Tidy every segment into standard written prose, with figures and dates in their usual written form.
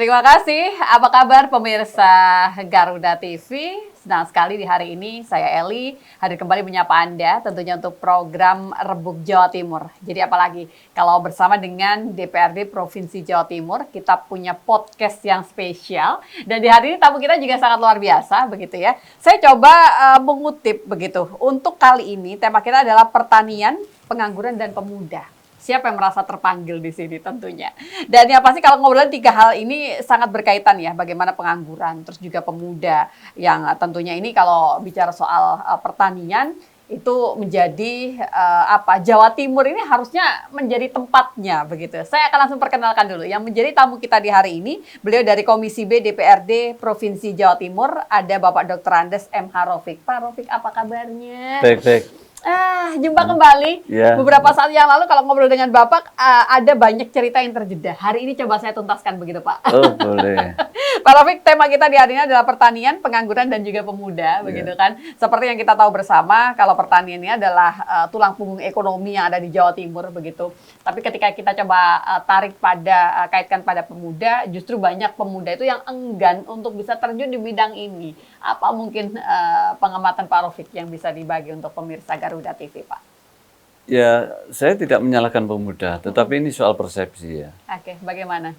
Terima kasih. Apa kabar pemirsa Garuda TV? Senang sekali di hari ini saya Eli hadir kembali menyapa Anda tentunya untuk program Rebuk Jawa Timur. Jadi apalagi kalau bersama dengan DPRD Provinsi Jawa Timur kita punya podcast yang spesial dan di hari ini tamu kita juga sangat luar biasa begitu ya. Saya coba mengutip begitu. Untuk kali ini tema kita adalah pertanian, pengangguran dan pemuda. Siapa yang merasa terpanggil di sini tentunya. Dan yang pasti kalau ngobrolin tiga hal ini sangat berkaitan ya, bagaimana pengangguran, terus juga pemuda yang tentunya ini kalau bicara soal pertanian itu menjadi Jawa Timur ini harusnya menjadi tempatnya begitu. Saya akan langsung perkenalkan dulu yang menjadi tamu kita di hari ini. Beliau dari Komisi B DPRD Provinsi Jawa Timur, ada Bapak Dr. Andes M. Rofik. Pak Rofik, apa kabarnya? Baik. Jumpa kembali. Ya. Beberapa saat yang lalu kalau ngobrol dengan Bapak ada banyak cerita yang terjeda. Hari ini coba saya tuntaskan begitu, Pak. Oh, boleh. Pak Rofik, tema kita di hari ini adalah pertanian, pengangguran dan juga pemuda, begitu kan? Seperti yang kita tahu bersama, kalau pertanian ini adalah tulang punggung ekonomi yang ada di Jawa Timur, begitu. Tapi ketika kita coba kaitkan pada pemuda, justru banyak pemuda itu yang enggan untuk bisa terjun di bidang ini. Apa mungkin pengamatan Pak Rofik yang bisa dibagi untuk pemirsa Garuda TV, Pak? Ya, saya tidak menyalahkan pemuda, tetapi ini soal persepsi ya. Oke, bagaimana?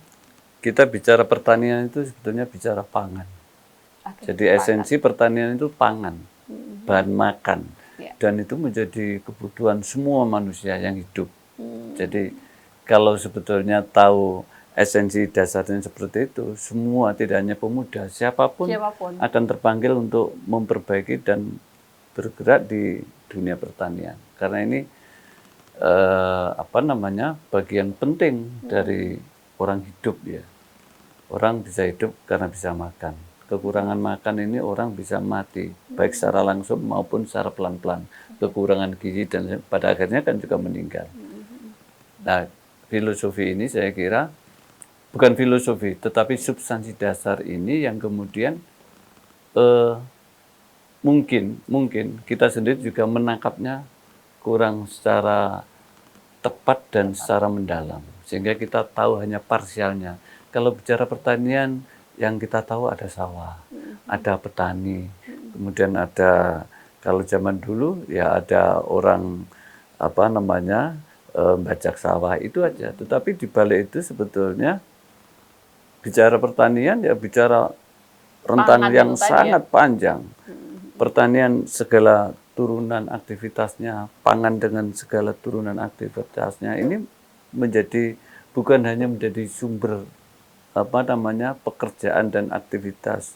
Kita bicara pertanian itu sebetulnya bicara pangan. Jadi esensi pertanian itu pangan, bahan makan. Dan itu menjadi kebutuhan semua manusia yang hidup. Jadi kalau sebetulnya tahu esensi dasarnya seperti itu, semua tidak hanya pemuda, siapapun akan terpanggil untuk memperbaiki dan bergerak di dunia pertanian. Karena ini bagian penting dari orang hidup ya. Orang bisa hidup karena bisa makan. Kekurangan makan ini orang bisa mati, baik secara langsung maupun secara pelan-pelan. Kekurangan gizi dan pada akhirnya kan juga meninggal. Nah, filosofi ini saya kira bukan filosofi, tetapi substansi dasar ini yang kemudian mungkin kita sendiri juga menangkapnya kurang secara tepat dan secara mendalam. Sehingga kita tahu hanya parsialnya. Kalau bicara pertanian, yang kita tahu ada sawah, ada petani, kemudian ada, kalau zaman dulu ya ada orang bajak sawah, itu aja. Tetapi di balik itu sebetulnya bicara pertanian ya bicara rentang yang sangat panjang. Pertanian segala turunan aktivitasnya, pangan dengan segala turunan aktivitasnya ini bukan hanya menjadi sumber pekerjaan dan aktivitas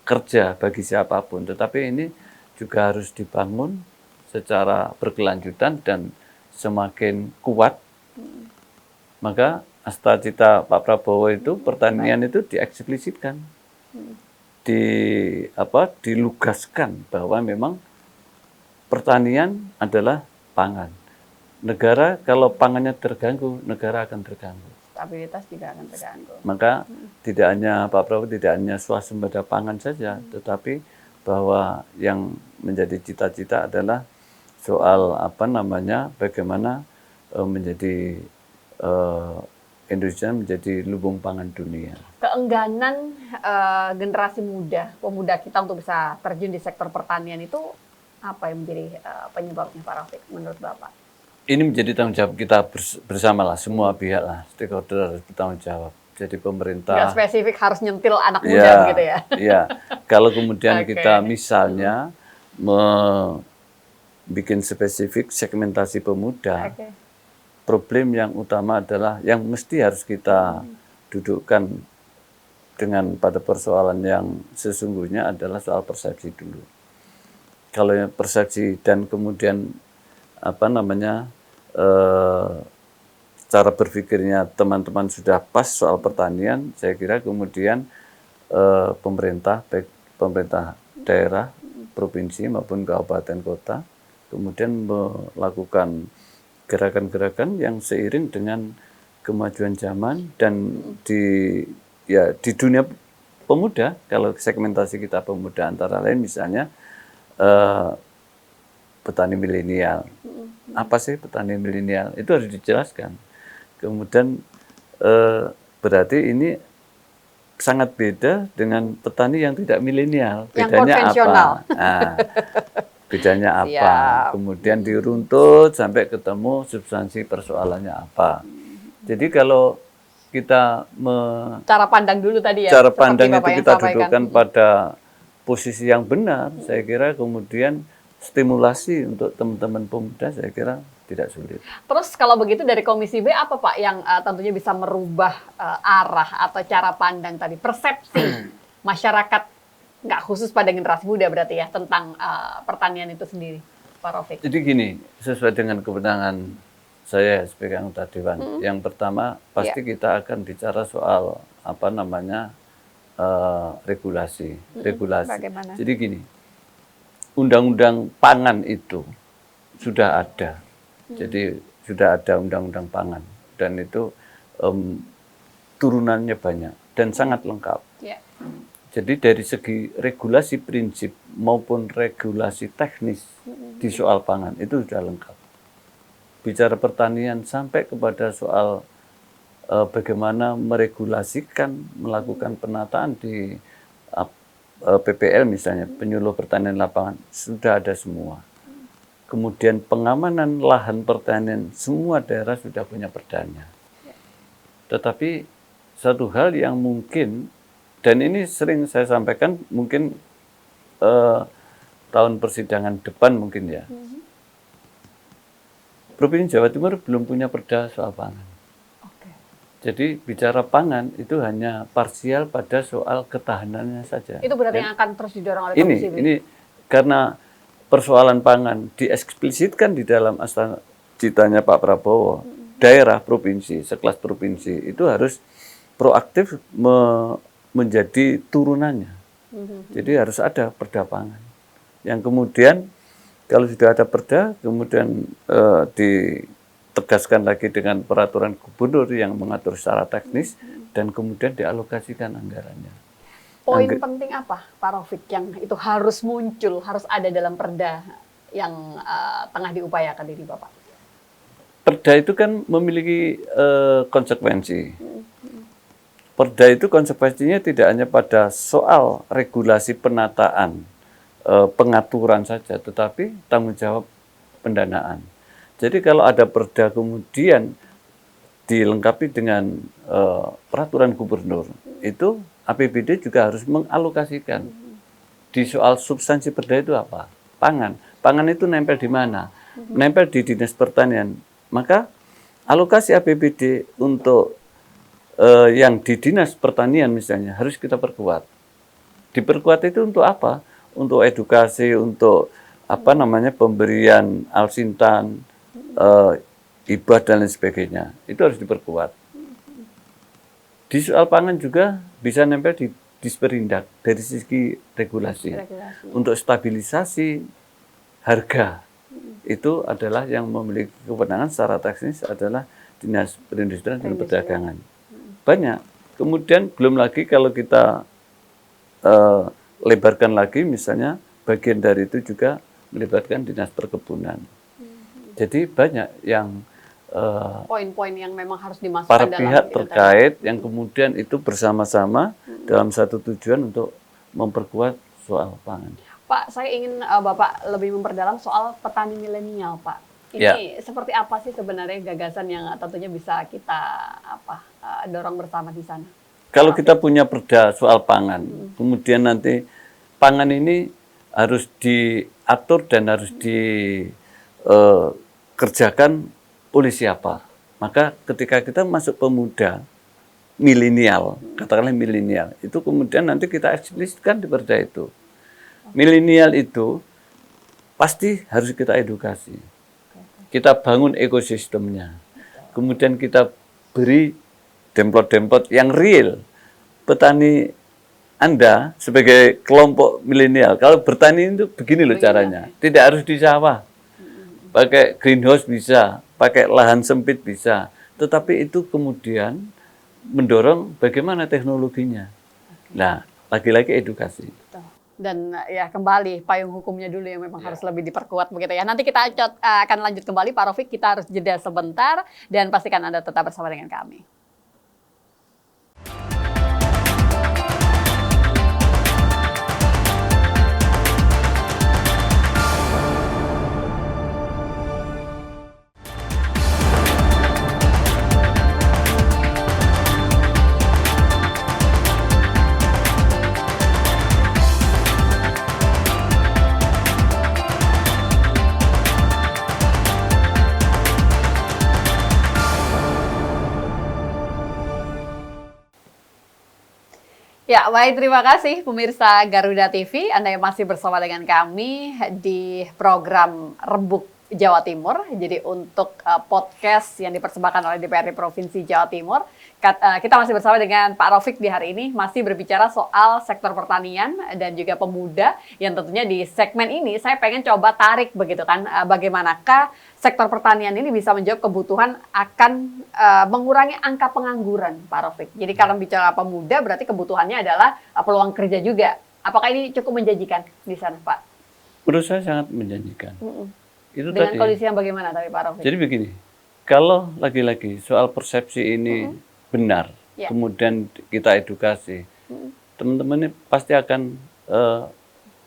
kerja bagi siapapun, tetapi ini juga harus dibangun secara berkelanjutan dan semakin kuat. Maka cita Pak Prabowo itu pertanian itu dieksplisitkan, dilugaskan bahwa memang pertanian adalah pangan. Negara kalau pangannya terganggu, negara akan terganggu. Stabilitas juga akan terganggu. Maka tidak hanya Pak Prabowo tidak hanya swasembada pangan saja, tetapi bahwa yang menjadi cita-cita adalah soal bagaimana menjadi Indonesia menjadi lumbung pangan dunia. Keengganan generasi muda, pemuda kita untuk bisa terjun di sektor pertanian itu apa yang menjadi penyebabnya Pak Rofik menurut Bapak? Ini menjadi tanggung jawab kita bersama lah, semua pihak lah, stakeholder harus bertanggung jawab. Jadi pemerintah. Nggak spesifik harus nyentil anak muda gitu ya? Iya. Kalau kemudian kita misalnya bikin spesifik segmentasi pemuda, problem yang utama adalah yang mesti harus kita dudukkan dengan pada persoalan yang sesungguhnya adalah soal persepsi dulu. Kalau persepsi dan kemudian cara berpikirnya teman-teman sudah pas soal pertanian, saya kira kemudian pemerintah, baik pemerintah daerah, provinsi maupun kabupaten kota, kemudian melakukan gerakan-gerakan yang seiring dengan kemajuan zaman dan di dunia pemuda, kalau segmentasi kita pemuda antara lain misalnya petani milenial. Apa sih petani milenial? Itu harus dijelaskan. Kemudian berarti ini sangat beda dengan petani yang tidak milenial. Yang Bedanya konvensional. apa? Nah, bedanya apa? Siap. Kemudian diruntut sampai ketemu substansi persoalannya apa. Jadi kalau kita Cara pandang dulu tadi ya. cara seperti pandang Bapak itu yang kita sampaikan. dudukkan pada posisi yang benar, saya kira kemudian stimulasi untuk teman-teman pemuda saya kira tidak sulit. Terus kalau begitu dari Komisi B apa Pak yang tentunya bisa merubah arah atau cara pandang tadi, persepsi masyarakat, nggak khusus pada generasi muda berarti ya, tentang pertanian itu sendiri, Pak Raufik? Jadi gini, sesuai dengan kewenangan saya sebagai anggota Dewan, yang pertama pasti kita akan bicara soal apa namanya regulasi. Bagaimana? Jadi gini, undang-undang pangan itu sudah ada. Jadi sudah ada undang-undang pangan dan itu turunannya banyak dan sangat lengkap. Ya. Jadi dari segi regulasi prinsip maupun regulasi teknis di soal pangan itu sudah lengkap. Bicara pertanian sampai kepada soal bagaimana meregulasikan, melakukan penataan di PPL misalnya, penyuluh pertanian lapangan, sudah ada semua. Kemudian pengamanan lahan pertanian, semua daerah sudah punya perdanya. Tetapi satu hal yang mungkin, dan ini sering saya sampaikan, mungkin tahun persidangan depan mungkin ya, Provinsi Jawa Timur belum punya perda soal pangan. Jadi bicara pangan itu hanya parsial pada soal ketahanannya saja. Itu berarti yang akan terus didorong oleh Komisi B? Ini karena persoalan pangan dieksplisitkan di dalam astana citanya Pak Prabowo, daerah provinsi, sekelas provinsi itu harus proaktif menjadi turunannya. Jadi harus ada perda pangan. Yang kemudian kalau sudah ada perda, kemudian ditegaskan lagi dengan peraturan gubernur yang mengatur secara teknis dan kemudian dialokasikan anggarannya. Poin penting apa, Pak Raufik, yang itu harus muncul, harus ada dalam perda yang tengah diupayakan diri Bapak? Perda itu kan memiliki konsekuensi. Perda itu konsekuensinya tidak hanya pada soal regulasi penataan, pengaturan saja, tetapi tanggung jawab pendanaan. Jadi kalau ada perda kemudian dilengkapi dengan peraturan gubernur, itu APBD juga harus mengalokasikan. Di soal substansi perda itu apa? Pangan. Pangan itu nempel di mana? Nempel di Dinas Pertanian. Maka alokasi APBD untuk yang di Dinas Pertanian misalnya harus kita perkuat. Diperkuat itu untuk apa? Untuk edukasi, untuk apa namanya pemberian alsintan, hibah dan lain sebagainya. Itu harus diperkuat. Di soal pangan juga bisa nempel di Disperindak dari segi regulasi. Untuk stabilisasi harga itu adalah yang memiliki kewenangan secara teknis adalah Dinas Perindustrian dan Perdagangan. Banyak. Kemudian belum lagi kalau kita lebarkan lagi misalnya bagian dari itu juga melibatkan Dinas Perkebunan. Jadi banyak yang poin-poin yang memang harus dimasukkan para dalam pihak itu terkait yang kemudian itu bersama-sama dalam satu tujuan untuk memperkuat soal pangan. Pak, saya ingin Bapak lebih memperdalam soal petani milenial, Pak. Ini seperti apa sih sebenarnya gagasan yang tentunya bisa kita dorong bersama di sana? Kalau kita punya perda soal pangan, kemudian nanti pangan ini harus diatur dan harus dikerjakan oleh siapa? Maka ketika kita masuk pemuda, milenial, katakanlah milenial, itu kemudian nanti kita eksplisitkan di perda itu. Milenial itu pasti harus kita edukasi. Kita bangun ekosistemnya. Kemudian kita beri demplot-demplot yang real. Petani Anda sebagai kelompok milenial, kalau bertani itu begini loh caranya. Tidak harus di sawah. Pakai greenhouse bisa, pakai lahan sempit bisa. Tetapi itu kemudian mendorong bagaimana teknologinya. Nah, lagi-lagi edukasi. Dan ya kembali payung hukumnya dulu yang memang harus lebih diperkuat begitu ya. Nanti kita akan lanjut kembali Pak Raufik, kita harus jeda sebentar dan pastikan Anda tetap bersama dengan kami. Ya, baik, terima kasih pemirsa Garuda TV. Anda yang masih bersama dengan kami di program Rebuk Jawa Timur. Jadi untuk podcast yang dipersembahkan oleh DPRD Provinsi Jawa Timur, kita masih bersama dengan Pak Raufik di hari ini, masih berbicara soal sektor pertanian dan juga pemuda, yang tentunya di segmen ini saya pengen coba tarik begitu kan, bagaimanakah sektor pertanian ini bisa menjawab kebutuhan akan mengurangi angka pengangguran, Pak Raufik. Jadi kalau bicara pemuda berarti kebutuhannya adalah peluang kerja juga. Apakah ini cukup menjanjikan di sana, Pak? Menurut saya sangat menjanjikan. Itu dengan tadi. kondisi yang bagaimana tapi Pak Raufik? Jadi begini, kalau lagi-lagi soal persepsi ini benar, kemudian kita edukasi, teman-teman ini pasti akan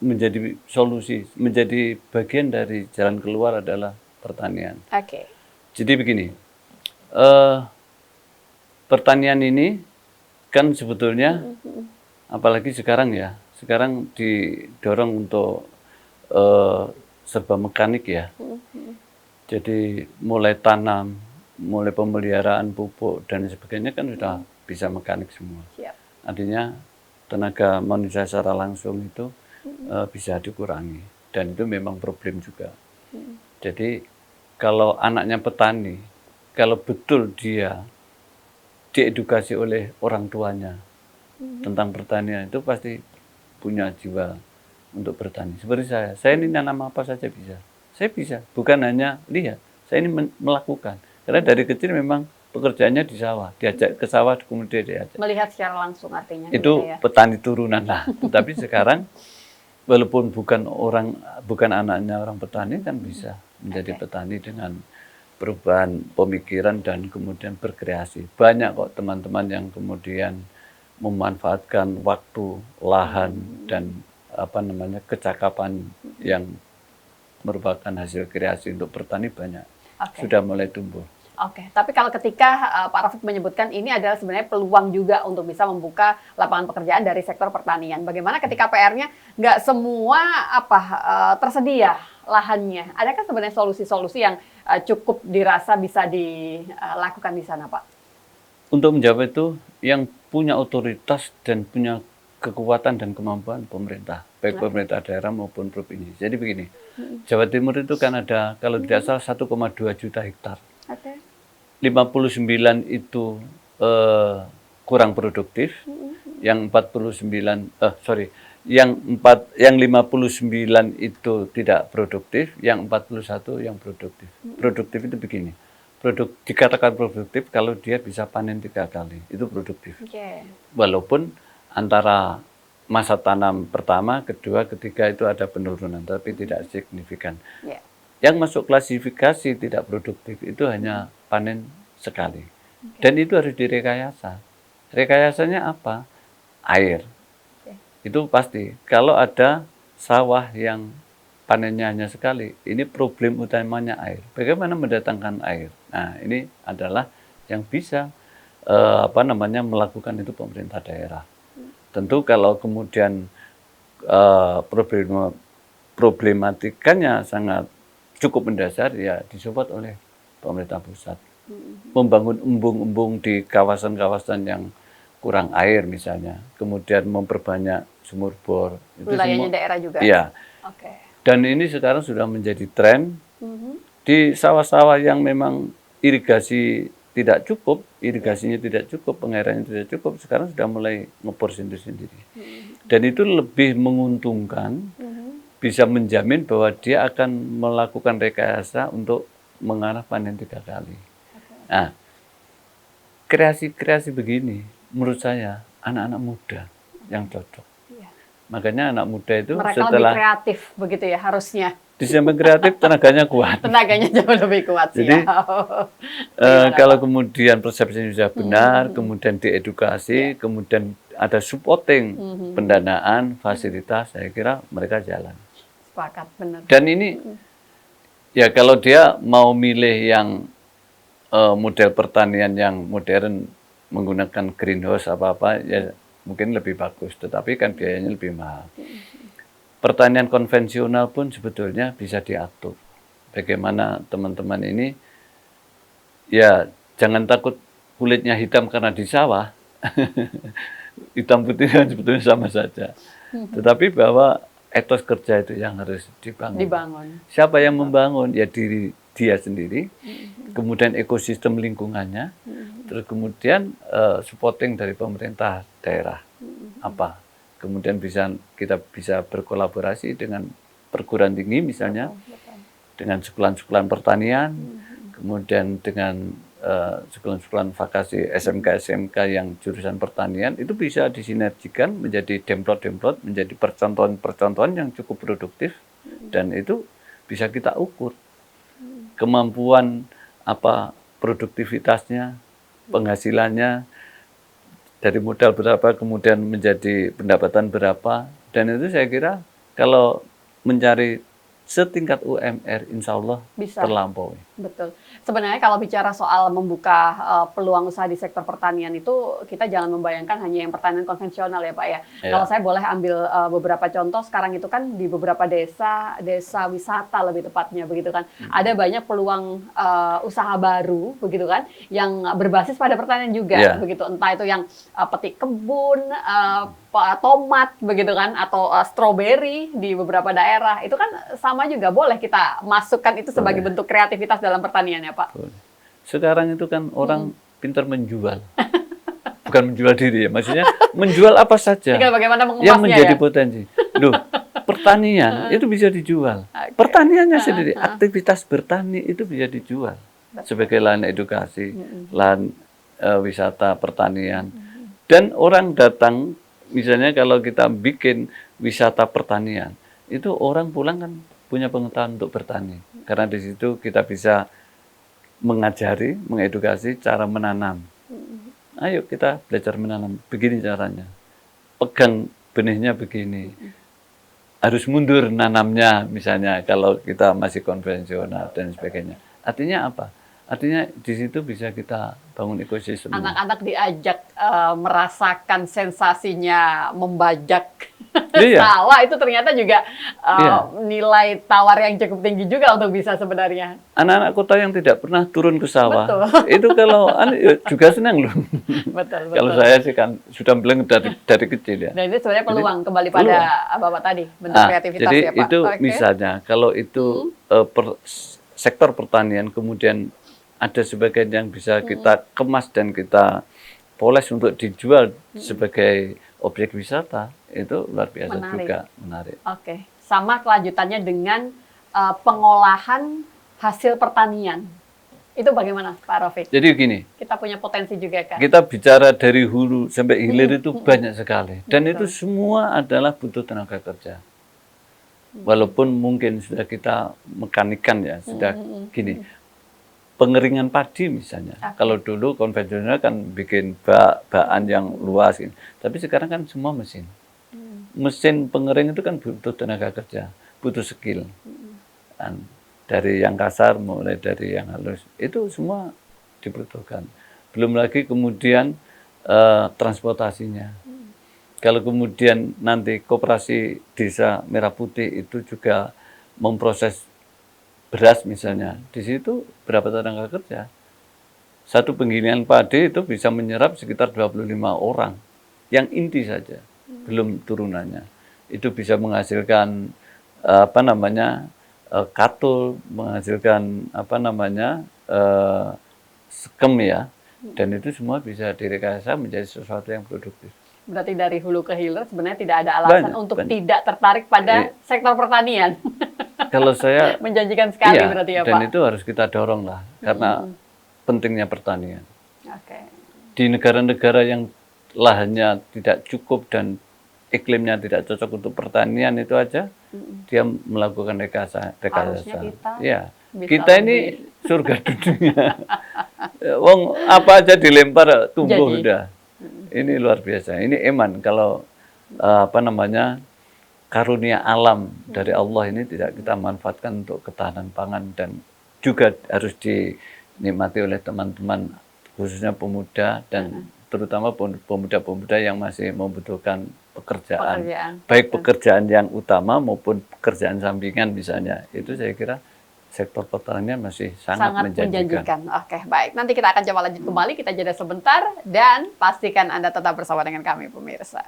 menjadi solusi, menjadi bagian dari jalan keluar adalah pertanian. Oke. Jadi begini, pertanian ini kan sebetulnya, apalagi sekarang ya, sekarang didorong untuk serba mekanik ya. Jadi mulai tanam, mulai pemeliharaan pupuk dan sebagainya kan sudah bisa mekanik semua. Siap. Artinya tenaga manusia secara langsung itu bisa dikurangi dan itu memang problem juga. Jadi kalau anaknya petani, kalau betul dia diedukasi oleh orang tuanya tentang pertanian itu pasti punya jiwa untuk bertani. Seperti saya ini nanam apa saja bisa. Saya bisa, bukan hanya lihat, saya ini melakukan. Karena dari kecil memang pekerjaannya di sawah, diajak ke sawah kemudian diajak. Melihat secara langsung artinya. Itu gitu ya. Petani turunan lah. Tetapi sekarang walaupun bukan anaknya orang petani kan bisa menjadi petani dengan perubahan pemikiran dan kemudian berkreasi. Banyak kok teman-teman yang kemudian memanfaatkan waktu, lahan dan kecakapan yang merupakan hasil kreasi untuk bertani banyak. Sudah mulai tumbuh. Oke, tapi kalau ketika Pak Raufik menyebutkan ini adalah sebenarnya peluang juga untuk bisa membuka lapangan pekerjaan dari sektor pertanian. Bagaimana ketika PR-nya nggak semua tersedia lahannya? Adakah sebenarnya solusi-solusi yang cukup dirasa bisa dilakukan di sana, Pak? Untuk menjawab itu, yang punya otoritas dan punya kekuatan dan kemampuan pemerintah, baik pemerintah daerah maupun provinsi. Jadi begini, Jawa Timur itu kan ada, kalau tidak salah 1,2 juta hektar. 59 itu kurang produktif, yang 59 itu tidak produktif, yang 41 yang produktif. Produktif itu begini, dikatakan produktif kalau dia bisa panen 3 kali, itu produktif. Walaupun antara masa tanam pertama, kedua, ketiga itu ada penurunan, tapi tidak signifikan. Yang masuk klasifikasi tidak produktif itu hanya panen sekali. Dan itu harus direkayasa. Rekayasanya apa? Air. Itu pasti. Kalau ada sawah yang panennya hanya sekali, ini problem utamanya air. Bagaimana mendatangkan air? Nah, ini adalah yang bisa melakukan itu pemerintah daerah. Tentu kalau kemudian problematikanya sangat cukup mendasar, ya disupport oleh pemerintah pusat. Membangun embung-embung di kawasan-kawasan yang kurang air misalnya, kemudian memperbanyak sumur bor. Wilayahnya daerah juga? Iya. Dan ini sekarang sudah menjadi tren di sawah-sawah yang memang irigasinya tidak cukup, pengairannya tidak cukup, sekarang sudah mulai ngebor sendiri-sendiri. Dan itu lebih menguntungkan, bisa menjamin bahwa dia akan melakukan rekayasa untuk mengarah panen 3 kali. Nah, kreasi-kreasi begini, menurut saya, anak-anak muda yang cocok. Makanya anak muda itu mereka lebih kreatif, begitu ya harusnya. Di samping kreatif, tenaganya kuat. Tenaganya jauh lebih kuat sih. Jadi, kalau kemudian persepsinya sudah benar, kemudian diedukasi, kemudian ada supporting, pendanaan, fasilitas, saya kira mereka jalan. Sepakat, benar. Dan ini, ya kalau dia mau milih yang model pertanian yang modern, menggunakan greenhouse apa-apa, ya mungkin lebih bagus, tetapi kan biayanya lebih mahal. Pertanian konvensional pun sebetulnya bisa diatur. Bagaimana teman-teman ini, ya jangan takut kulitnya hitam karena di sawah. hitam putih kan sebetulnya sama saja. Tetapi bahwa etos kerja itu yang harus dibangun. Siapa yang membangun? Ya dia sendiri, kemudian ekosistem lingkungannya, terus kemudian supporting dari pemerintah daerah. Apa? Kemudian kita bisa berkolaborasi dengan perguruan tinggi misalnya, dengan sekolah-sekolah pertanian, kemudian dengan sekolah-sekolah vakasi SMK-SMK yang jurusan pertanian, itu bisa disinergikan menjadi demplot-demplot, menjadi percontohan-percontohan yang cukup produktif, dan itu bisa kita ukur kemampuan produktivitasnya, penghasilannya, dari modal berapa kemudian menjadi pendapatan berapa, dan itu saya kira kalau mencari setingkat UMR, insya Allah bisa terlampaui. Betul. Sebenarnya kalau bicara soal membuka peluang usaha di sektor pertanian itu, kita jangan membayangkan hanya yang pertanian konvensional ya Pak ya. Kalau saya boleh ambil beberapa contoh, sekarang itu kan di beberapa desa wisata lebih tepatnya begitu kan, ada banyak peluang usaha baru begitu kan, yang berbasis pada pertanian juga begitu. Entah itu yang petik kebun, tomat begitu kan, atau stroberi di beberapa daerah, itu kan sama juga boleh kita masukkan itu sebagai bentuk kreativitas dalam pertanian ya Pak. Sekarang itu kan orang pintar menjual, bukan menjual diri ya, maksudnya menjual apa saja yang menjadi potensi. Loh, pertanian itu bisa dijual, pertaniannya sendiri, aktivitas bertani itu bisa dijual sebagai lahan edukasi, lahan wisata pertanian, dan orang datang. Misalnya kalau kita bikin wisata pertanian, itu orang pulang kan punya pengetahuan untuk bertani. Karena di situ kita bisa mengajari, mengedukasi cara menanam. Ayo kita belajar menanam, begini caranya. Pegang benihnya begini. Harus mundur nanamnya misalnya kalau kita masih konvensional dan sebagainya. Artinya apa? Artinya di situ bisa kita bangun ekosistem. Anak-anak diajak merasakan sensasinya membajak sawah, itu ternyata juga nilai tawar yang cukup tinggi juga untuk bisa sebenarnya. Anak-anak kota yang tidak pernah turun ke sawah, itu kalau juga senang loh. Betul. Kalau saya sih kan sudah bilang dari kecil ya. Dan ini sebenarnya peluang kembali pada Bapak tadi, bentuk kreativitas jadi ya Pak. Itu misalnya, kalau itu sektor pertanian kemudian ada sebagian yang bisa kita kemas dan kita poles untuk dijual sebagai objek wisata, itu luar biasa juga menarik. Oke, sama kelanjutannya dengan pengolahan hasil pertanian. Itu bagaimana Pak Rafiq? Jadi gini, kita punya potensi juga kan? Kita bicara dari hulu sampai hilir itu banyak sekali. Dan itu semua adalah butuh tenaga kerja. Walaupun mungkin sudah kita mekanikan ya, sudah gini. Pengeringan padi misalnya, kalau dulu konvensional kan bikin bakan yang luas, gitu. Tapi sekarang kan semua mesin. Mesin pengering itu kan butuh tenaga kerja, butuh skill. Dan dari yang kasar mulai dari yang halus, itu semua dibutuhkan. Belum lagi kemudian transportasinya. Kalau kemudian nanti koperasi desa Merah Putih itu juga memproses beras misalnya, di situ berapa tenaga kerja? Satu penggilingan padi itu bisa menyerap sekitar 25 orang, yang inti saja, belum turunannya. Itu bisa menghasilkan katul, menghasilkan sekem ya, dan itu semua bisa direkayasa menjadi sesuatu yang produktif. Berarti dari hulu ke hilir sebenarnya tidak ada alasan untuk tidak tertarik pada sektor pertanian. Kalau saya menjanjikan sekali berarti ya Pak. Dan itu harus kita dorong lah, karena pentingnya pertanian. Di negara-negara yang lahannya tidak cukup dan iklimnya tidak cocok untuk pertanian itu aja, dia melakukan rekayasa. Kita ini surga dunia. Wong apa aja dilempar tumbuh udah. Ini luar biasa. Ini eman kalau karunia alam dari Allah ini tidak kita manfaatkan untuk ketahanan pangan, dan juga harus dinikmati oleh teman-teman khususnya pemuda dan terutama pemuda-pemuda yang masih membutuhkan pekerjaan. Baik pekerjaan yang utama maupun pekerjaan sampingan misalnya. Itu saya kira sektor pertanian masih sangat menjanjikan. Oke, baik. Nanti kita akan coba lanjut kembali, kita jeda sebentar, dan pastikan Anda tetap bersama dengan kami, pemirsa.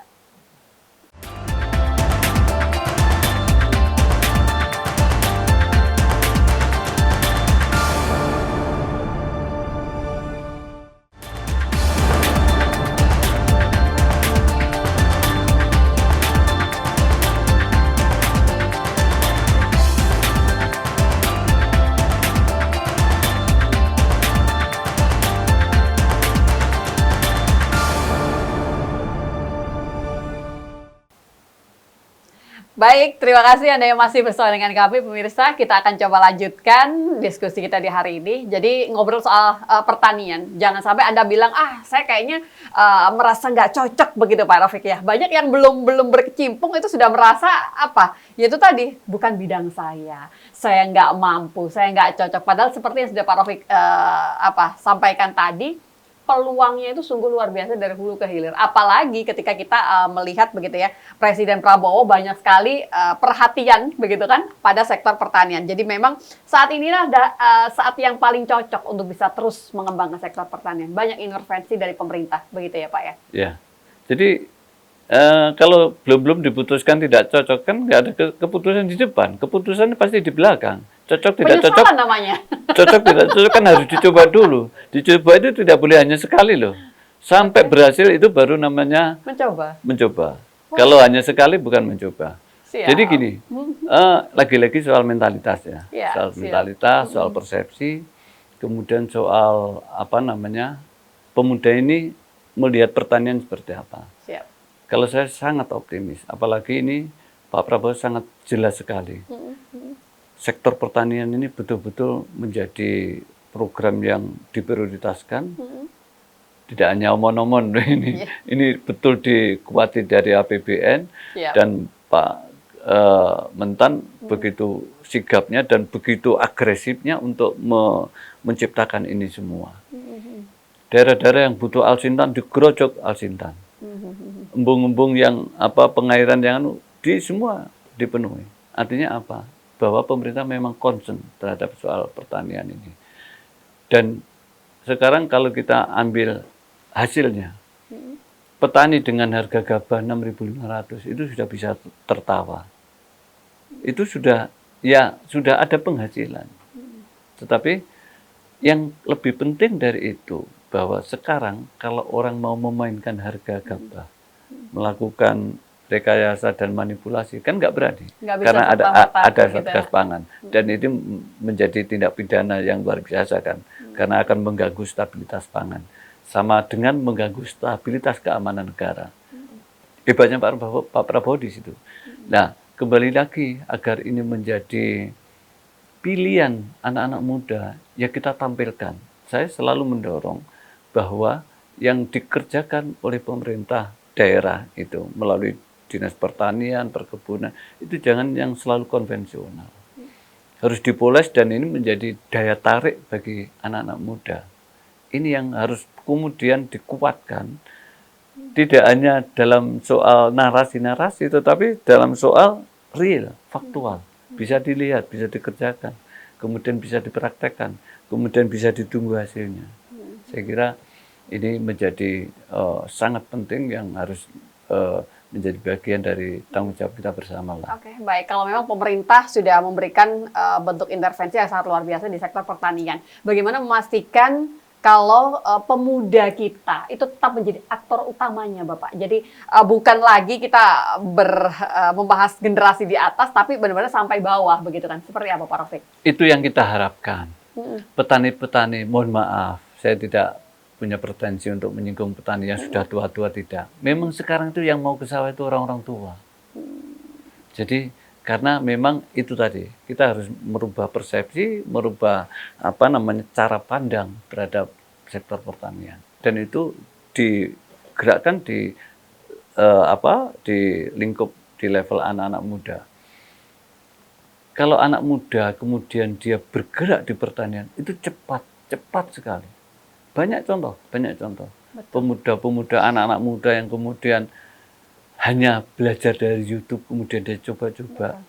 Baik, terima kasih Anda yang masih bersama dengan kami, pemirsa. Kita akan coba lanjutkan diskusi kita di hari ini. Jadi ngobrol soal pertanian. Jangan sampai Anda bilang, saya kayaknya merasa nggak cocok begitu Pak Rafiq ya. Banyak yang belum berkecimpung itu sudah merasa apa? Yaitu tadi, bukan bidang saya nggak mampu, saya nggak cocok. Padahal seperti yang sudah Pak Rafiq sampaikan tadi, peluangnya itu sungguh luar biasa dari hulu ke hilir. Apalagi ketika kita melihat begitu ya, Presiden Prabowo banyak sekali perhatian begitu kan pada sektor pertanian. Jadi memang saat inilah saat yang paling cocok untuk bisa terus mengembangkan sektor pertanian. Banyak intervensi dari pemerintah begitu ya Pak ya. Ya, jadi kalau belum diputuskan tidak cocok kan nggak ada keputusan di depan, keputusan pasti di belakang. Cocok tidak cocok namanya. Cocok tidak cocok kan harus dicoba dulu. Dicoba itu tidak boleh hanya sekali loh. Sampai berhasil itu baru namanya mencoba. Kalau hanya sekali bukan mencoba. Siap. Jadi gini, lagi-lagi soal mentalitas ya. Soal mentalitas, soal persepsi, kemudian soal pemuda ini melihat pertanian seperti apa. Siap. Kalau saya sangat optimis, apalagi ini Pak Prabowo sangat jelas sekali. Sektor pertanian ini betul-betul menjadi program yang diprioritaskan. Tidak hanya omon-omon ini betul dikuati dari APBN. Dan Pak Mentan begitu sigapnya dan begitu agresifnya untuk menciptakan ini semua. Daerah-daerah yang butuh alsintan digerojok alsintan. Embung-embung yang pengairan yang di semua dipenuhi. Artinya apa? Bahwa pemerintah memang concern terhadap soal pertanian ini. Dan sekarang kalau kita ambil hasilnya, petani dengan harga gabah 6.500 itu sudah bisa tertawa. Itu sudah ada penghasilan. Tetapi yang lebih penting dari itu, bahwa sekarang kalau orang mau memainkan harga gabah, melakukan rekayasa dan manipulasi kan nggak berani karena ada Satgas Pangan dan itu menjadi tindak pidana yang luar biasa kan karena akan mengganggu stabilitas pangan sama dengan mengganggu stabilitas keamanan negara. Hebatnya Pak Prabowo di situ. Nah, kembali lagi agar ini menjadi pilihan anak-anak muda ya kita tampilkan. Saya selalu mendorong bahwa yang dikerjakan oleh pemerintah daerah itu melalui Dinas Pertanian, Perkebunan, itu jangan yang selalu konvensional. Harus dipoles dan ini menjadi daya tarik bagi anak-anak muda. Ini yang harus kemudian dikuatkan, tidak hanya dalam soal narasi-narasi, tetapi dalam soal real, faktual. Bisa dilihat, bisa dikerjakan, kemudian bisa dipraktekkan, kemudian bisa ditunggu hasilnya. Saya kira ini menjadi sangat penting yang harus menjadi bagian dari tanggung jawab kita bersama lah. Oke, baik. Kalau memang pemerintah sudah memberikan bentuk intervensi yang sangat luar biasa di sektor pertanian, bagaimana memastikan kalau pemuda kita itu tetap menjadi aktor utamanya, Bapak? Jadi bukan lagi kita membahas generasi di atas, tapi benar-benar sampai bawah, begitu kan? Seperti apa, Pak Rafiq? Itu yang kita harapkan. Petani-petani, mohon maaf, saya tidak punya pretensi untuk menyinggung petani yang sudah tua-tua, tidak. Memang sekarang itu yang mau ke sawah itu orang-orang tua. Jadi karena memang itu tadi, kita harus merubah persepsi, merubah cara pandang terhadap sektor pertanian. Dan itu digerakkan di lingkup di level anak-anak muda. Kalau anak muda kemudian dia bergerak di pertanian, itu cepat sekali. Banyak contoh. Pemuda-pemuda, anak-anak muda yang kemudian hanya belajar dari YouTube, kemudian dia coba-coba.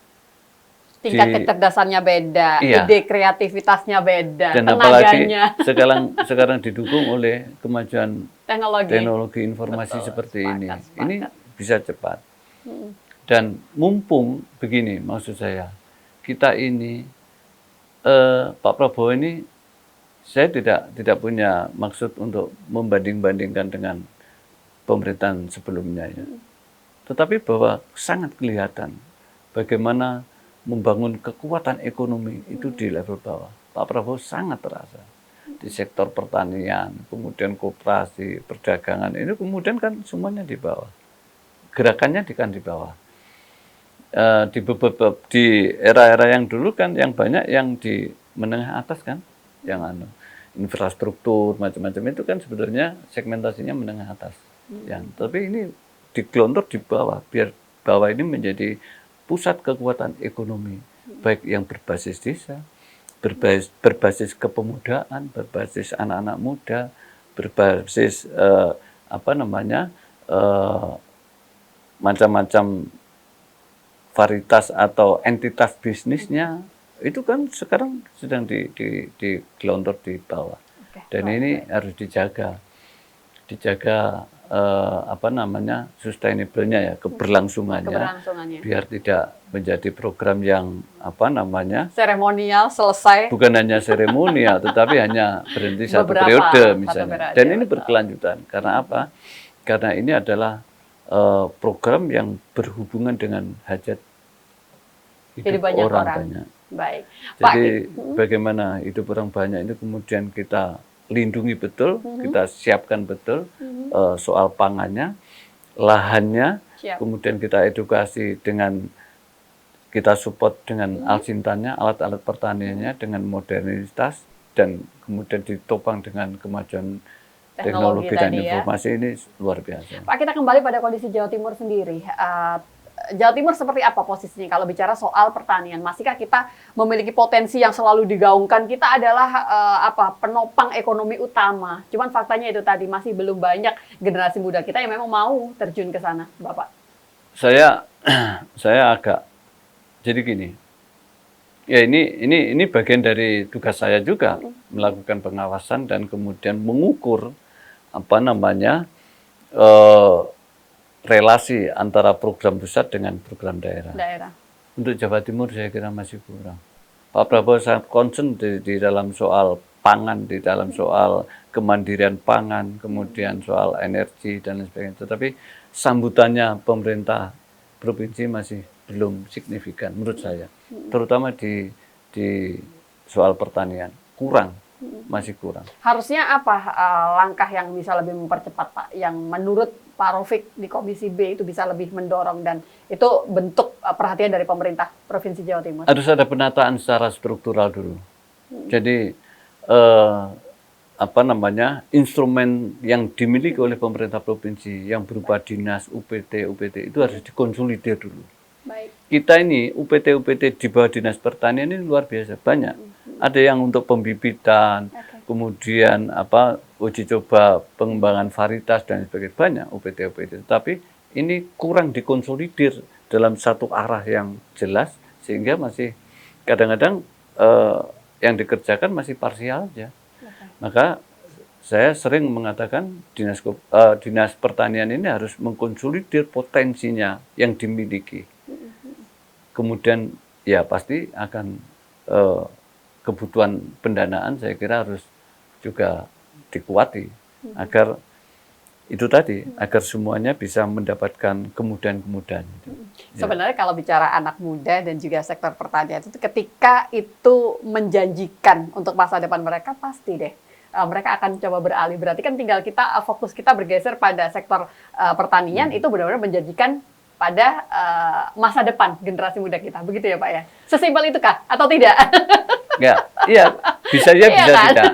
tingkat kecerdasannya beda, ide kreativitasnya beda, dan tenaganya. apalagi sekarang didukung oleh kemajuan teknologi informasi seperti ini. Sepakat. Ini bisa cepat. Dan mumpung begini, maksud saya, kita ini Pak Prabowo ini, saya tidak punya maksud untuk membanding-bandingkan dengan pemerintahan sebelumnya ya. Tetapi bahwa sangat kelihatan bagaimana membangun kekuatan ekonomi itu di level bawah. Pak Prabowo sangat terasa di sektor pertanian, kemudian koperasi, perdagangan, ini kemudian kan semuanya di bawah. Gerakannya di bawah. Di era-era yang dulu kan yang banyak yang di menengah atas kan, yang infrastruktur macam-macam itu kan sebenarnya segmentasinya menengah atas. Tapi ini digelontor di bawah, biar bawah ini menjadi pusat kekuatan ekonomi, baik yang berbasis desa, berbasis kepemudaan, berbasis anak-anak muda, berbasis macam-macam varietas atau entitas bisnisnya, itu kan sekarang sedang digelontor di bawah. Dan ini harus dijaga sustainable-nya ya, keberlangsungannya, biar tidak menjadi program yang seremonial selesai. Bukan hanya seremonial, tetapi hanya berhenti satu periode misalnya. Dan ini berkelanjutan. Karena apa? Karena ini adalah program yang berhubungan dengan hajat hidup orang banyak. Baik. Jadi bagaimana hidup orang banyak ini kemudian kita lindungi betul, kita siapkan betul soal pangannya, lahannya, kemudian kita edukasi dengan, kita support dengan alsintannya, alat-alat pertaniannya dengan modernitas, dan kemudian ditopang dengan kemajuan teknologi dan informasi ini luar biasa. Pak, kita kembali pada kondisi Jawa Timur sendiri. Jawa Timur seperti apa posisinya kalau bicara soal pertanian? Masihkah kita memiliki potensi yang selalu digaungkan? Kita adalah penopang ekonomi utama. Cuman faktanya itu tadi masih belum banyak generasi muda kita yang memang mau terjun ke sana, Bapak. Saya agak jadi gini. Ya ini bagian dari tugas saya juga, melakukan pengawasan dan kemudian mengukur relasi antara program pusat dengan program daerah. Untuk Jawa Timur saya kira masih kurang. Pak Prabowo sangat concern di dalam soal pangan, di dalam soal kemandirian pangan, kemudian soal energi dan lain sebagainya. Tetapi sambutannya pemerintah provinsi masih belum signifikan menurut saya. Terutama di soal pertanian, masih kurang. Harusnya apa langkah yang bisa lebih mempercepat, Pak? Yang menurut Pak Raufik di Komisi B itu bisa lebih mendorong dan itu bentuk perhatian dari pemerintah Provinsi Jawa Timur? Harus ada penataan secara struktural dulu. Jadi instrumen yang dimiliki oleh pemerintah provinsi yang berupa dinas, UPT itu harus dikonsolidir dulu. Baik. Kita ini UPT di bawah dinas pertanian ini luar biasa banyak. Ada yang untuk pembibitan, kemudian uji coba pengembangan varietas dan sebagainya, banyak UPT. Tapi ini kurang dikonsolidir dalam satu arah yang jelas, sehingga masih kadang-kadang yang dikerjakan masih parsial aja. Maka saya sering mengatakan dinas pertanian ini harus mengkonsolidir potensinya yang dimiliki. Kemudian ya pasti akan kebutuhan pendanaan saya kira harus juga dikuati agar itu tadi, agar semuanya bisa mendapatkan kemudahan-kemudahan. Sebenarnya kalau bicara anak muda dan juga sektor pertanian itu ketika itu menjanjikan untuk masa depan mereka, pasti deh mereka akan coba beralih. Berarti kan tinggal fokus kita bergeser pada sektor pertanian, itu benar-benar menjanjikan pada masa depan generasi muda kita. Begitu ya Pak ya? Sesimpel itu kah? Atau tidak? Enggak, iya, bisa ya, bisa kan? Tidak.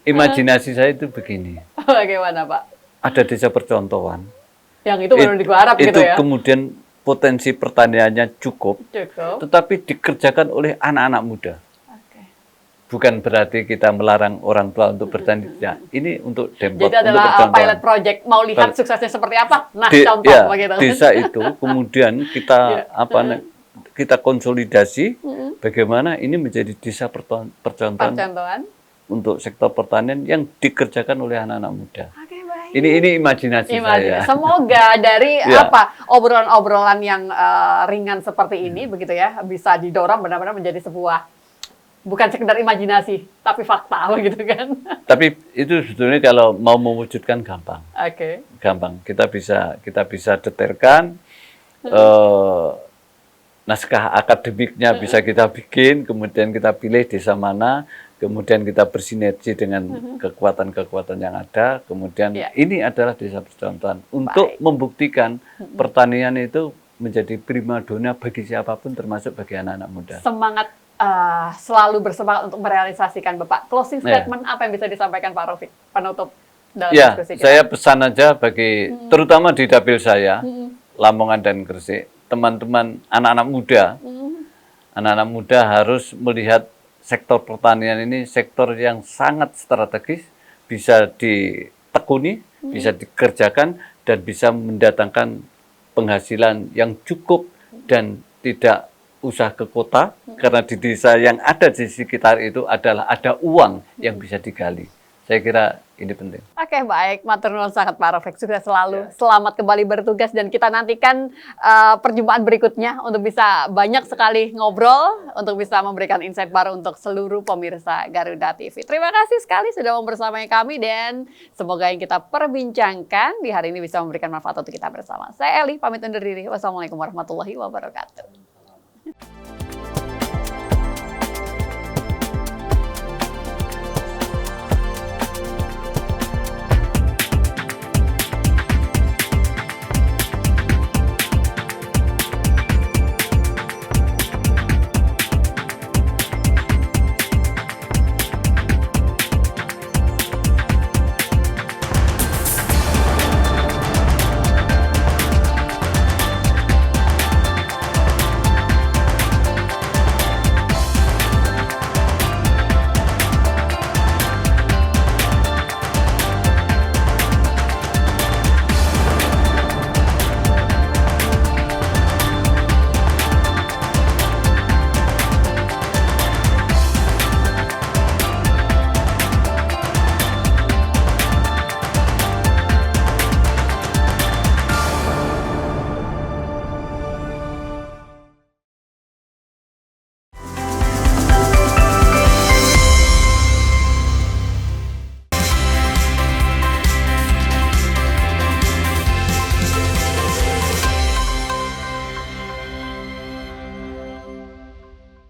Imajinasi saya itu begini. Bagaimana Pak? Ada desa percontohan. Yang itu baru digarap gitu ya? Itu kemudian potensi pertaniannya cukup, tetapi dikerjakan oleh anak-anak muda. Bukan berarti kita melarang orang tua untuk bertani. Ya, ini untuk Depok. Jadi adalah pilot project. Mau lihat suksesnya seperti apa? Nah, contoh begitu. Desa itu kemudian kita kita konsolidasi bagaimana ini menjadi desa percontohan untuk sektor pertanian yang dikerjakan oleh anak-anak muda. Oke, baik. Ini imajinasi saya. Semoga dari obrolan-obrolan yang ringan seperti ini begitu ya bisa didorong benar-benar menjadi sebuah bukan sekedar imajinasi tapi fakta begitu kan. Tapi itu sebetulnya kalau mau mewujudkan gampang. Oke. Gampang. Kita bisa detailkan naskah akademiknya bisa kita bikin, kemudian kita pilih desa mana, kemudian kita bersinergi dengan kekuatan-kekuatan yang ada, kemudian ini adalah desa percontohan untuk membuktikan pertanian itu menjadi primadona bagi siapapun termasuk bagi anak-anak muda. Semangat selalu bersemangat untuk merealisasikan Bapak. Closing statement apa yang bisa disampaikan Pak Raufik penutup dalam diskusi kita? Saya pesan aja bagi terutama di dapil saya, Lamongan dan Gresik, teman-teman anak-anak muda harus melihat sektor pertanian ini sektor yang sangat strategis, bisa ditekuni, bisa dikerjakan, dan bisa mendatangkan penghasilan yang cukup dan tidak usah ke kota, karena di desa yang ada di sekitar itu ada uang yang bisa digali. Saya kira ini penting. Oke, baik. Matur nuwun sangat Pak Raufik. Sukses selalu. Selamat kembali bertugas dan kita nantikan perjumpaan berikutnya untuk bisa banyak sekali ngobrol, untuk bisa memberikan insight baru untuk seluruh pemirsa Garuda TV. Terima kasih sekali sudah membersamai kami dan semoga yang kita perbincangkan di hari ini bisa memberikan manfaat untuk kita bersama. Saya Eli, pamit undur diri. Wassalamualaikum warahmatullahi wabarakatuh.